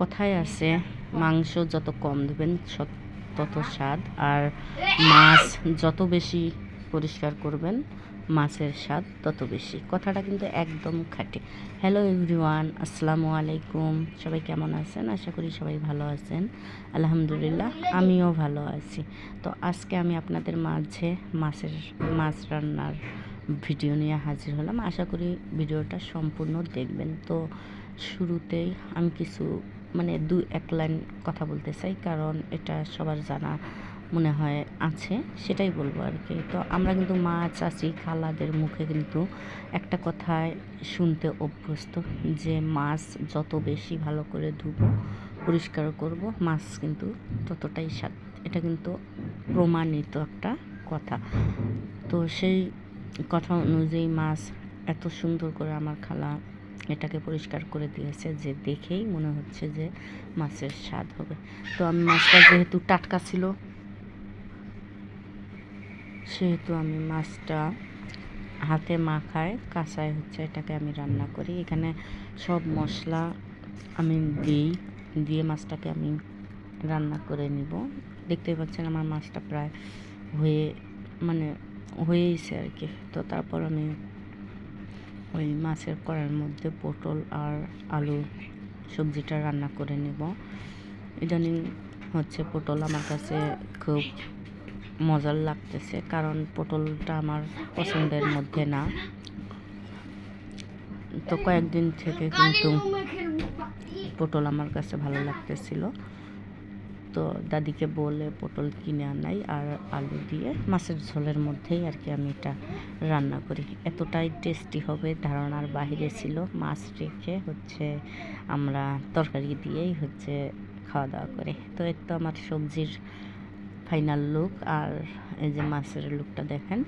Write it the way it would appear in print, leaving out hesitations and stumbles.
কথায় আছে মাংস যত কম দেবেন তত স্বাদ, আর মাছ যত বেশি পরিষ্কার করবেন মাছের স্বাদ তত বেশি। কথাটা কিন্তু একদম খাঁটি। হ্যালো এভরিওয়ান, আসসালামু আলাইকুম। সবাই কেমন আছেন? আশা করি সবাই ভালো আছেন। আলহামদুলিল্লাহ, আমিও ভালো আছি। তো আজকে আমি আপনাদের মাঝে মাছ রান্নার ভিডিও নিয়ে হাজির হলাম। আশা করি ভিডিওটা সম্পূর্ণ দেখবেন। তো শুরুতেই আমি কিছু এক লাইন কথা বলতে চাই, কারণ এটা সবার জানা মনে হয় আছে, সেটাই বলবো আর কি। তো আমরা কিন্তু মা চাচি খালাদের মুখে কিন্তু একটা কথায় শুনতে অভ্যস্ত যে মাছ যত বেশি ভালো করে ধুবো পরিষ্কার করব মাছ কিন্তু ততটাই স্বাদ। এটা কিন্তু প্রমাণিত একটা কথা। তো সেই কথা অনুযায়ী মাছ এত সুন্দর করে আমার খালা এটাকে পরিষ্কার করে দিয়েছে যে দেখেই মনে হচ্ছে যে মাছের স্বাদ হবে। তো আমি মাছটা যেহেতু টাটকা ছিল সেহেতু আমি মাছটা হাতে মাখায় কাঁচায় এটাকে আমি রান্না করি। এখানে সব মশলা আমি দিয়ে মাছটাকে আমি রান্না করে নিব। দেখতেই পাচ্ছেন আমার মাছটা প্রায় হয়েইছে আর কি। তো তারপর আমি ওই মাছের কড়াইয়ের মধ্যে পটল আর আলু সবজিটা রান্না করে নেব। ইদানিং পটল আমার কাছে খুব মজার লাগতেছে, কারণ পটলটা আমার পছন্দের মধ্যে না। তো কয়েকদিন থেকে কিন্তু পটল আমার কাছে ভালো লাগতেছিল। তো দাদিকে বলে পটল কিনে আনাই আর আলু দিয়ে মাছের ঝোলের মধ্যেই আর কি আমি এটা রান্না করি। এতটাই টেস্টি হবে ধারণার বাহিরে ছিল। মাছ রেখে আমরা তরকারি দিয়েই খাওয়া দাওয়া করে। তো এর তো আমার সবজির ফাইনাল লুক, আর এই যে মাছের লুকটা দেখেন।